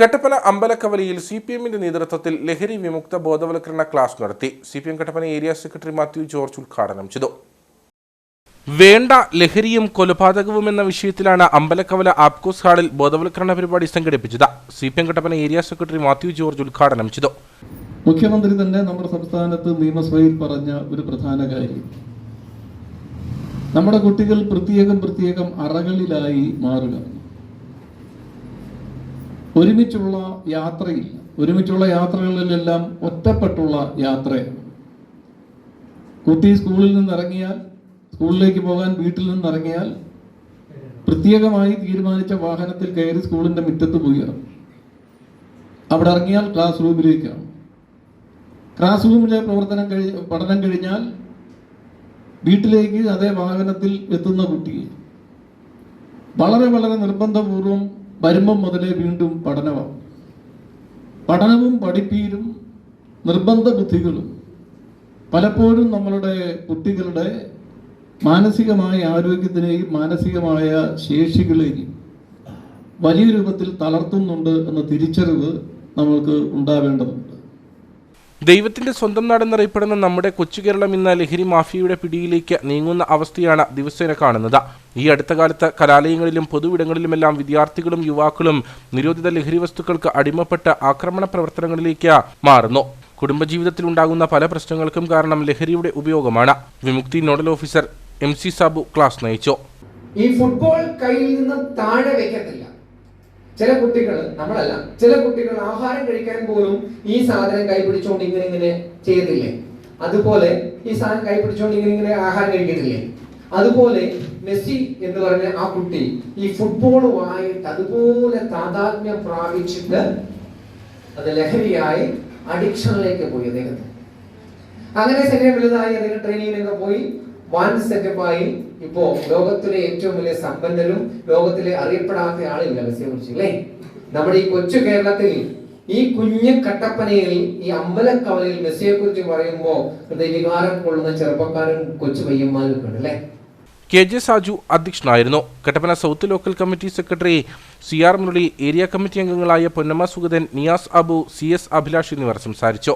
കട്ടപ്പന അമ്പലക്കവലിയിൽ CPM-ന്റെ നേതൃത്വത്തിൽ ലഹരി വിമുക്ത ബോധവൽക്കരണ ക്ലാസ് നടത്തി. CPM Kattappana area secretary Mathew George ഉദ്ഘാടനം ചെയ്തു. വേണ്ട ലഹരിയും കൊലപാതകവും എന്ന വിഷയത്തിലാണ് അമ്പലക്കവല ആപ്കോസ് ഹാളിൽ ബോധവൽക്കരണ പരിപാടി സംഘടിപ്പിച്ചത്. CPM Kattappana area secretary Mathew George ഉദ്ഘാടനം ചെയ്തു. മുഖ്യമന്ത്രി തന്നെ നമ്മുടെ സംസ്ഥാനത്ത് നിയമസഭയിൽ പറഞ്ഞ ഒരു പ്രധാന കാര്യം, നമ്മുടെ കുട്ടികൾ പ്രത്യേകം അറകളിലായി മാറുക. ഒരുമിച്ചുള്ള യാത്രയില്ല, ഒരുമിച്ചുള്ള യാത്രകളിലെല്ലാം ഒറ്റപ്പെട്ടുള്ള യാത്രയാണ്. കുട്ടി സ്കൂളിൽ നിന്നിറങ്ങിയാൽ, സ്കൂളിലേക്ക് പോകാൻ വീട്ടിൽ നിന്നിറങ്ങിയാൽ പ്രത്യേകമായി തീരുമാനിച്ച വാഹനത്തിൽ കയറി സ്കൂളിൻ്റെ മുറ്റത്ത് പോയി ഇറങ്ങും. അവിടെ ഇറങ്ങിയാൽ ക്ലാസ് റൂമിലേക്കാണ്. ക്ലാസ് റൂമിലെ പഠനം കഴിഞ്ഞാൽ വീട്ടിലേക്ക് അതേ വാഹനത്തിൽ എത്തുന്ന കുട്ടിയെ വളരെ നിർബന്ധപൂർവം വരുമ്പം മുതലേ വീണ്ടും പഠനവും പഠിപ്പീരും നിർബന്ധ ബുദ്ധികളും പലപ്പോഴും നമ്മളുടെ കുട്ടികളുടെ മാനസികമായ ആരോഗ്യത്തിനെയും മാനസികമായ ശേഷികളെയും വലിയ രൂപത്തിൽ തളർത്തുന്നുണ്ട് എന്ന തിരിച്ചറിവ് നമ്മൾക്ക് ഉണ്ടാവേണ്ടതുണ്ട്. ദൈവത്തിന്റെ സ്വന്തം നാടെന്നറിയപ്പെടുന്ന നമ്മുടെ കൊച്ചു കേരളം ഇന്ന് ലഹരി മാഫിയയുടെ പിടിയിലേക്ക് നീങ്ങുന്ന അവസ്ഥയാണ് ദിവസേന കാണുന്നത്. ഈ അടുത്ത കാലത്ത് കലാലയങ്ങളിലും പൊതുവിടങ്ങളിലുമെല്ലാം വിദ്യാർത്ഥികളും യുവാക്കളും നിരോധിത ലഹരി വസ്തുക്കൾക്ക് അടിമപ്പെട്ട് ആക്രമണ പ്രവർത്തനങ്ങളിലേക്ക് മാറുന്നു. കുടുംബജീവിതത്തിൽ ഉണ്ടാകുന്ന പല പ്രശ്നങ്ങൾക്കും കാരണം ലഹരിയുടെ ഉപയോഗമാണ്. Vimukthi nodal officer MC Sabu class നയിച്ചു. ഈ ഫുട്ബോൾ കയ്യിൽ നിന്ന് താഴെ വെക്കത്തില്ല. ചില കുട്ടികൾ, നമ്മളല്ല, ചില കുട്ടികൾ ആഹാരം കഴിക്കാൻ പോലും ഈ സാധനം കൈപിടിച്ചോണ്ട് ഇങ്ങനെ ചെയ്യത്തില്ലേ? അതുപോലെ ഈ സാധനം കൈപിടിച്ചോണ്ട് ഇങ്ങനെ ആഹാരം കഴിക്കത്തില്ലേ? അതുപോലെ മെസ്സി എന്ന് പറഞ്ഞ ആ കുട്ടി ഈ ഫുട്ബോളുമായിട്ട് അതുപോലെ താതാത്മ്യം പ്രാപിച്ചിട്ട് അത് ലഹരിയായി അഡിക്ഷനിലേക്ക് പോയി. അദ്ദേഹത്തിന് അങ്ങനെ ശരീരം വലുതായി അദ്ദേഹം ട്രെയിനിങ്ങിനൊക്കെ പോയി വൺ സെറ്റപ്പായി. ഇപ്പോ ലോകത്തിലെ ഏറ്റവും വലിയ സമ്പന്നരും ലോകത്തിലെ അറിയപ്പെടാത്ത ആളില്ല മെസ്സിയെ കുറിച്ച്, അല്ലേ? നമ്മുടെ ഈ കൊച്ചു കേരളത്തിൽ, ഈ കുഞ്ഞു കട്ടപ്പനയിൽ, ഈ അമ്പലക്കവലയിൽ മെസ്സിയെ കുറിച്ച് പറയുമ്പോൾ ഹൃദയവികാരം കൊള്ളുന്ന ചെറുപ്പക്കാരും കൊച്ചു പയ്യന്മാരൊക്കെ ഉണ്ട്, അല്ലേ? KJ സാജു അധ്യക്ഷനായിരുന്നു. Kattappana south local committee secretary CR Murali, area committee അംഗങ്ങളായ പൊന്നമ്മ സുഗതൻ, നിയാസ് അബു, CS അഭിലാഷ് എന്നിവർ സംസാരിച്ചു.